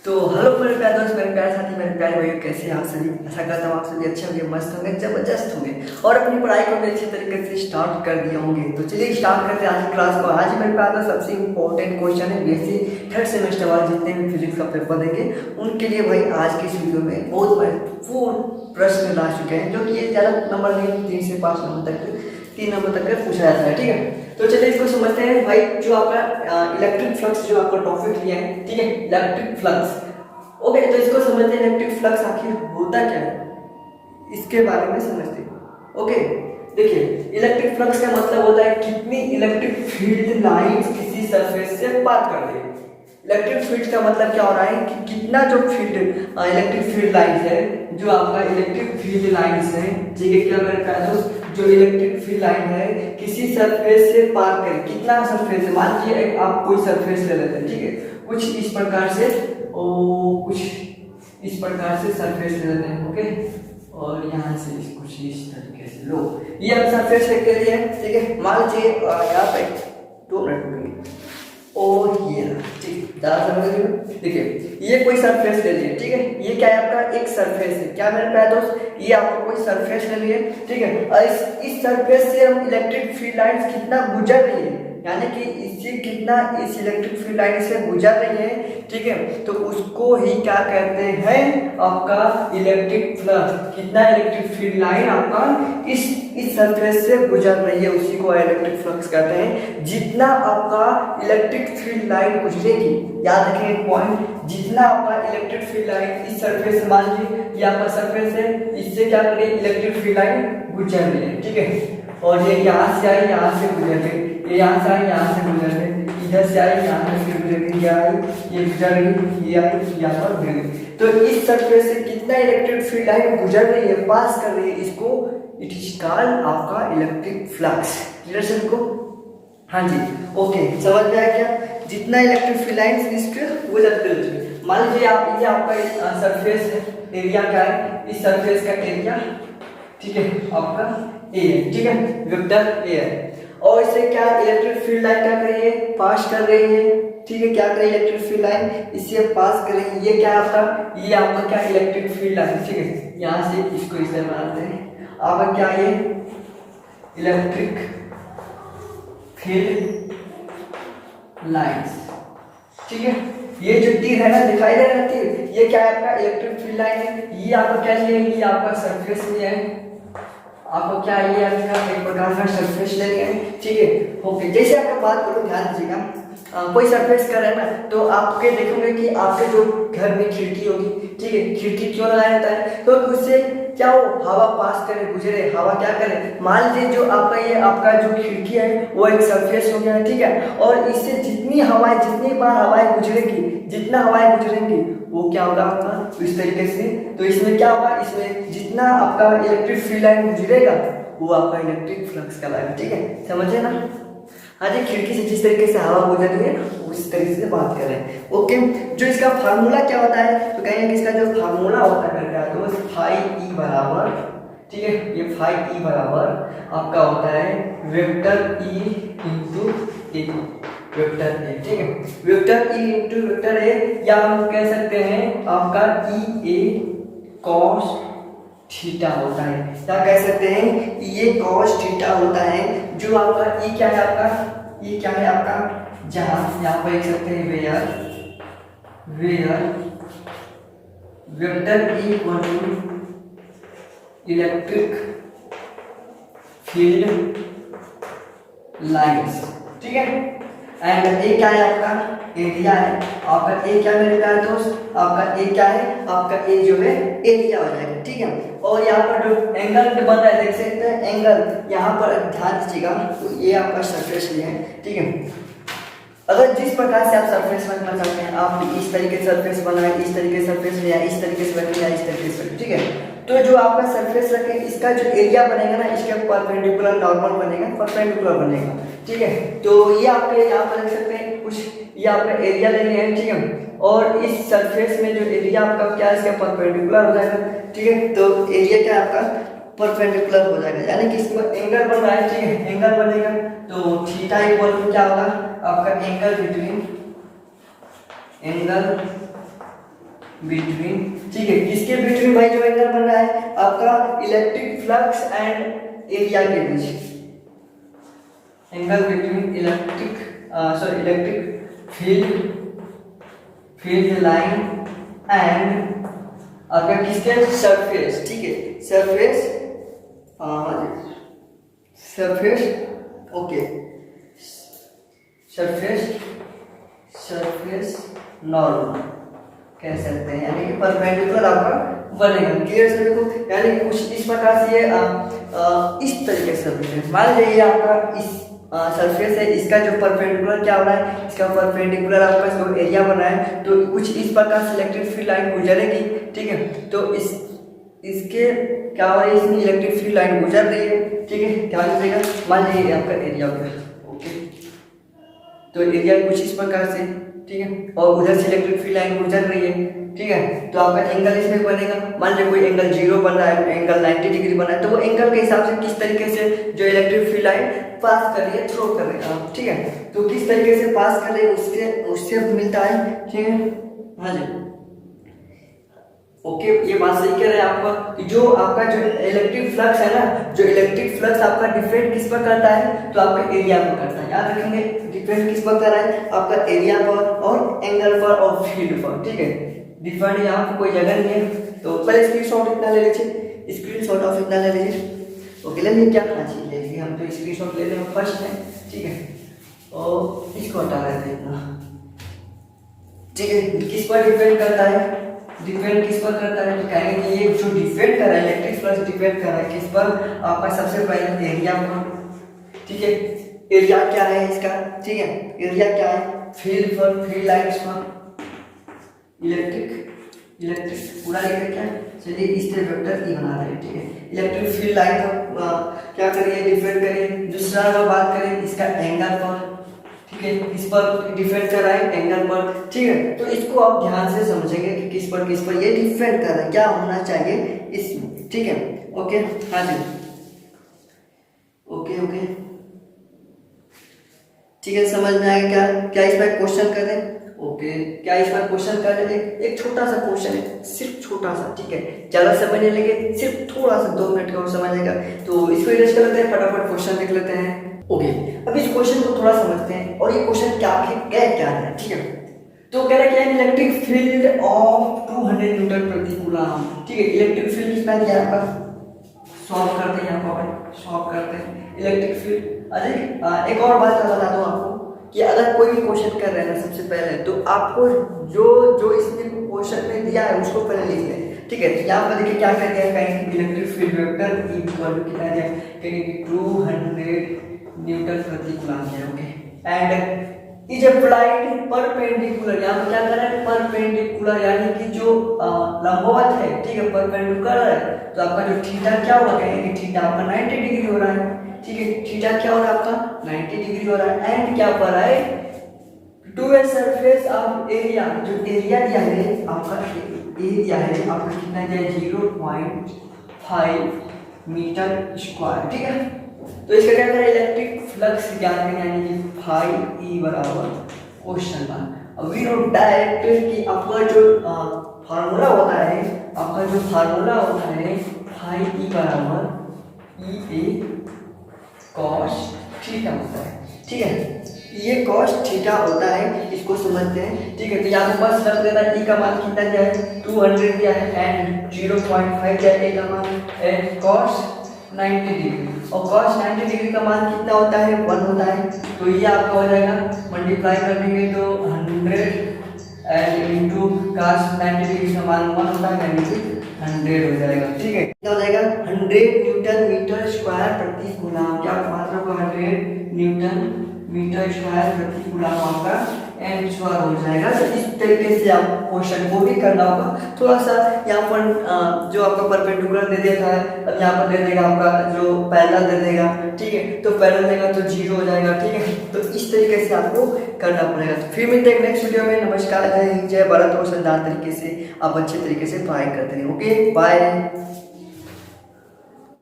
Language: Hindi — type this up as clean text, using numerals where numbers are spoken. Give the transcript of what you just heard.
तो हेलो मेरे प्यारे दोस्त, मेरे प्यारे साथी, मेरे प्यारे भाइयों, कैसे हैं आप सभी। आशा करता हूँ आप सभी अच्छे होंगे, मस्त होंगे, जबरदस्त होंगे और अपनी पढ़ाई को भी अच्छे तरीके से स्टार्ट कर दिए होंगे। तो चलिए स्टार्ट करते हैं आज की क्लास को। आज मेरे प्यारे दोस्त सबसे इंपॉर्टेंट क्वेश्चन है बीएससी थर्ड सेमेस्टर वाले जितने भी फिजिक्स का पेपर देंगे उनके लिए भाई आज की इस वीडियो में बहुत महत्वपूर्ण प्रश्न ला चुके हैं, जो कि ये ज़्यादा नंबर नहीं, 3 से 5 नंबर तक, 3 नंबर तक का पूछा जाता है। ठीक है, तो चलिए इसको समझते हैं भाई। जो आपका इलेक्ट्रिक फ्लक्स जो आपका टॉपिक लिया है, ठीक है, इलेक्ट्रिक फ्लक्स। ओके, तो इसको समझते हैं इलेक्ट्रिक फ्लक्स आखिर होता क्या है, इसके बारे में समझते हैं। ओके, देखिए इलेक्ट्रिक फ्लक्स का मतलब होता है कितनी इलेक्ट्रिक फील्ड लाइंस किसी सरफेस से पार कर रही है। इलेक्ट्रिक फील्ड का मतलब क्या हो रहा है कि कितना जो फील्ड इलेक्ट्रिक फील्ड लाइंस है, जो आपका इलेक्ट्रिक फील्ड लाइंस है, ठीक है, क्या करता है दोस्त, जो इलेक्ट्रिक फील्ड लाइन है किसी सरफेस से पार कर, कितना सरफेस है, मान लीजिए आप कोई सरफेस ले लेते हैं, ठीक है, कुछ इस प्रकार से कुछ इस प्रकार से सरफेस ले लेते हैं। ओके, और यहाँ से कुछ इस तरीके से लो, ये हम सरफेस लेके लिए, ठीक है, मान लीजिए यहाँ पे 2 मिनट रुकेंगे और ये ठीक ज़्यादा समझ लीजिए। देखिए ये कोई सरफेस ले लिए, ठीक है, ये क्या है आपका एक सरफेस है, क्या मेरे प्यारे दोस्त, ये आपको कोई सरफेस ले लिए, ठीक है, और इस सरफेस से हम इलेक्ट्रिक फील्ड लाइंस कितना गुजर रही है, यानी कि इससे कितना इस इलेक्ट्रिक फील्ड लाइन से गुजर रही है, ठीक है, तो उसको ही क्या कहते हैं, आपका इलेक्ट्रिक फ्लक्स। कितना इलेक्ट्रिक फील्ड लाइन आपका इस सरफेस से गुजर रही है उसी को इलेक्ट्रिक फ्लक्स कहते हैं। जितना आपका इलेक्ट्रिक फील्ड लाइन गुजरेगी, याद रखें एक पॉइंट, जितना आपका इलेक्ट्रिक फील्ड लाइन इस सरफेस से, मान लीजिए ये आपका सरफेस है, इससे क्या कर रही है इलेक्ट्रिक फील्ड लाइन गुजर रही है, ठीक है, और ये यहाँ से आई, यहाँ से गुजर गई, ये यहाँ से आई, यहाँ से गुजर गई, इधर से आई, यहाँ से गुजर गई, ये आई, ये गुजर गई, ये आई, यहाँ पर गुजर गई। तो इस सरफेस से कितना इलेक्ट्रिक फील्ड लाइन गुजर रही है, पास कर रही है, इसको इट इज कॉल्ड आपका इलेक्ट्रिक फ्लक्स। क्लियर सर को? हाँ जी, ओके, समझ में आया क्या? जितना इलेक्ट्रिक फील्ड लाइन इसके गुजर रही है, मान लीजिए आप, ये आपका सरफेस है, एरिया क्या है, इस सरफेस का एरिया, ठीक है, आपका ए है, ठीक है, वेक्टर ए है, और इसे क्या इलेक्ट्रिक फील्ड लाइन क्या कर रही है, पास कर रही है, ठीक है, क्या कर रही है इलेक्ट्रिक फील्ड लाइन, इससे पास कर रही है, ये क्या है आपका, ये आपका क्या इलेक्ट्रिक फील्ड लाइन, ठीक है, यहाँ से इसको इसे बनाते हैं, आपका क्या ये इलेक्ट्रिक फील्ड लाइंस, ठीक है, ये जो तीर है ना दिखाई दे रहा है तीर, ये क्या है आपका इलेक्ट्रिक फील्ड लाइन है। ये आपका क्या है, ये आपका सरफेस में है, आपको क्या ये एक प्रकार का सरफेस ले लिया है, ठीक है, ओके। जैसे आपका बात करो, ध्यान दीजिएगा, कोई सरफेस कर है ना, तो आपके देखोगे कि आपके जो घर में खिड़की होगी, ठीक है, खिड़की क्यों लगाया जाता है, तो उससे क्या हो, हवा पास करे, गुजरे, हवा क्या करे, मान लीजिए जो आपका ये आपका जो खिड़की है वो एक सरफेस हो गया है, ठीक है, और इससे जितनी हवाएं, जितनी बार हवाएं गुजरेगी, जितना हवाएं गुजरेंगी वो क्या होगा आपका इस तरीके से। तो इसमें क्या होगा, इसमें जितना आपका इलेक्ट्रिक फील्ड लाइन गुजरेगा वो आपका इलेक्ट्रिक फ्लक्स कहलाएगा, ठीक है, समझे ना। हाँ जी, खिड़की से जिस तरीके से हवा गुजर रही है उस तरीके से बात कर रहे हैं। ओके, जो इसका फार्मूला क्या होता है, तो कहेंगे कि इसका जो फार्मूला होता है तो फाई ई बराबर, ठीक है, ये फाई ई बराबर आपका होता है vector E into A, vector A, ठीक है, vector E into vector A, या हम कह सकते हैं आपका ई ए कॉस थीटा होता है, क्या कह सकते हैं, ये कॉस थीटा होता है। जो आपका ई क्या है, आपका ई क्या है आपका, जहां यहाँ पर देख सकते हैं where vector E equal to electric field lines, ठीक है, एंड ए क्या है आपका एरिया है, आपका ए क्या मेरे प्यारे दोस्त, आपका ए क्या है, आपका ए जो है एरिया हो जाएगा, ठीक है, और यहाँ पर जो एंगल बन रहा है देख सकते हैं एंगल, यहाँ पर ध्यान दीजिएगा, तो ये आपका सरफेस लिया है, ठीक है, अगर जिस प्रकार से आप सरफेस बनाना चाहते हैं, आप इस तरीके से सरफेस बनाए, इस तरीके से सरफेस लिया, इस तरीके से रखें या इस तरीके से रखें, ठीक है, तो जो आपका सरफेस रखें, इसका जो एरिया बनेगा ना, इसके परपेंडिकुलर नॉर्मल बनेगा, परपेंडिकुलर बनेगा, ठीक है, तो ये आपके यहाँ पर देख सकते हैं कुछ, ये आपका एरिया ले लिया है, ठीक है, और इस सरफेस में जो एरिया आपका क्या है, इसका परपेंडिकुलर हो जाएगा, ठीक है, तो एरिया क्या आपका परपेंडिकुलर हो जाएगा, यानी कि इसमें एंगल बन रहा है, ठीक है, एंगल बनेगा, तो थीटा इक्वल टू क्या होगा आपका एंगल बिटवीन एंगल बिटवीन, ठीक है, किसके बिटवीन भाई जो एंगल बन रहा है आपका इलेक्ट्रिक फ्लक्स एंड एरिया के बीच, angle between electric field line and आपका किसके सरफेस, ठीक है, सरफेस ओके, सरफेस नॉर्मल कह सकते हैं, यानी कि परपेंडिकुलर आपका बनेगा। क्लियर सभी को? यानी कुछ इस प्रकार से इस तरीके से बनेगा। मान लीजिए आपका इस सरफेस है, इसका जो परपेंडिकुलर क्या हो रहा है, इसका परपेंडिकुलर आपका जो एरिया बना है, तो कुछ इस प्रकार से इलेक्ट्रिक फील्ड लाइन गुजरेगी, ठीक है। तो इसके क्या हो रहा है, इसमें इलेक्ट्रिक फील्ड लाइन गुजर रही है, ठीक है, ध्यान रखिएगा। मान लीजिए आपका एरिया हो गया, ओके, तो एरिया कुछ इस प्रकार से, ठीक है, और उधर से इलेक्ट्रिक फील्ड लाइन गुजर रही है, ठीक है। तो आपका एंगल इसमें बनेगा, मान लीजिए कोई एंगल 0 बन रहा है, एंगल 90 डिग्री बना है, तो वो एंगल के हिसाब से किस तरीके से जो इलेक्ट्रिक फील्ड लाइन पास कर रही है, थ्रो कर रही है, ठीक है, तो किस तरीके से पास कर रही है उससे मिलता है, ठीक है। हाँ जी, ओके, ये बात सही कह रहे हैं आपका कि जो आपका जो इलेक्ट्रिक फ्लक्स है ना, जो इलेक्ट्रिक फ्लक्स आपका डिपेंड किस पर करता है, तो आपके एरिया पर करता है। याद रखेंगे, डिपेंड किस पर कर रहा है, आपका एरिया पर और एंगल पर और फील्ड पर, ठीक है। डिपेंड यहाँ पर कोई जगह नहीं है, तो पहले स्क्रीनशॉट इतना ले लीजिए, स्क्रीनशॉट ऑफ इतना ले लीजिए, ओके, ले लीजिए, क्या हाँ जी ले लीजिए, हम तो स्क्रीनशॉट ले लेंगे फर्स्ट है, ठीक है, और इसको हटा देते हैं इतना, ठीक है। किस पर डिपेंड करता है, डिपेंड किस पर करता है, तो कहेंगे कि ये जो डिपेंड कर रहा है, इलेक्ट्रिक फ्लक्स डिपेंड कर रहा है किस पर, आपका सबसे पहले एरिया पर, ठीक है। एरिया क्या है इसका, ठीक है, एरिया क्या है, फील्ड पर, फील्ड लाइन्स पर, इलेक्ट्रिक पूरा लिखा क्या, चलिए इस तरह वेक्टर ई बना रहे हैं, ठीक है। इलेक्ट्रिक फील्ड लाइन पर क्या करिए, डिपेंड करिए। दूसरा अगर बात करें इसका एंगल पर, ठीक है, इस पर डिपेंड कर रहा है एंगल पर, ठीक है। तो इसको आप ध्यान से समझेंगे कि किस पर ये डिपेंड कर रहा है, क्या होना चाहिए इसमें, ठीक है, ओके। हाँ जी, ओके ओके, ठीक है, समझ में आएगा क्या, क्या इस पर क्वेश्चन करें, ओके, क्या इस पर क्वेश्चन कर लेते, एक छोटा सा क्वेश्चन है, सिर्फ छोटा सा, ठीक है, ज्यादा समय नहीं लेंगे, सिर्फ थोड़ा सा 2 मिनट का और समझ लेगा, तो इसको इरेज कर लेते हैं, फटाफट क्वेश्चन देख लेते हैं, ओके। अब इस क्वेश्चन को थोड़ा समझते हैं और ये क्वेश्चन क्या है, ठीक है। तो कह रहा है कि इलेक्ट्रिक फील्ड ऑफ 200 न्यूटन प्रति कूलम, ठीक है, इलेक्ट्रिक फील्ड कितना दिया है आपका, सॉल्व करते हैं, यहाँ पर सॉल्व करते हैं इलेक्ट्रिक फील्ड। अच्छा, एक और बात बता दूं आपको कि अगर कोई भी क्वेश्चन कर रहे हैं ना, सबसे पहले तो आपको जो इसने क्वेश्चन में दिया है उसको पहले लिख लें, ठीक है। तो यहाँ पर देखिए क्या कर दिया, कहेंगे electric field vector equal to कितना दिया, कहेंगे 200 न्यूटन प्रति कूलम है, okay, and is applied perpendicular, यहाँ पर क्या कर रहा है, परपेंडिकुलर, यानी कि जो लंबवत है, ठीक है, परपेंडिकुलर है, तो आपका जो थीटा क्या होगा, कहेंगे थीटा आपका 90 डिग्री हो रहा है, ठीक है, थीटा क्या हो रहा है आपका 90 डिग्री हो रहा है, एंड क्या पर है, to a surface of area, जो एरिया दिया है आपका, एरिया है आपका कितना दिया है, 0.5 मीटर स्क्वायर, ठीक है। तो इसका क्या करें, इलेक्ट्रिक फ्लक्स ज्ञान करें, यानी कि फाई ई बराबर क्वेश्चन का, अब वी नो डायरेक्ट कि आपका जो फार्मूला होता है, आपका जो फार्मूला होता है फाई ई बराबर ई ए कॉस थीटा होता है, ठीक है, ये कॉस थीटा होता है, इसको समझते हैं, ठीक है। तो यहाँ पे बस रख देना, ई का मान कितना दिया है, 200 दिया है, एंड 0.5 दिया है, ए का मान, एंड कॉस 90 डिग्री, और cos 90 डिग्री का मान कितना होता है, 1 होता है, तो ये आपका हो जाएगा, मल्टीप्लाई कर देंगे तो 100 एंड इनटू cos 90 डिग्री का मान 1 होता है, यानी कि 100 हो जाएगा, ठीक है। क्या हो जाएगा, 100 न्यूटन मीटर स्क्वायर प्रति कूलम, क्या मतलब 100 न्यूटन मीटर स्क्वायर प्रति कूलम आपका आंसर हो जाएगा। तो इस तरीके से आप क्वेश्चन को भी करना होगा। थोड़ा सा यहाँ पर जो आपका परपेंडिकुलर दे दिया था, अब यहाँ पर दे देगा आपका जो पैरेलल दे देगा, ठीक है, तो पैरेलल देगा तो 0 हो जाएगा, ठीक है। तो इस तरीके से आपको करना पड़ेगा। तो फिर मिलते हैं नेक्स्ट वीडियो में। नमस्कार, जय हिंद, जय भारत। और शानदार तरीके से आप अच्छे तरीके से पढ़ाई करते हैं। Okay, bye.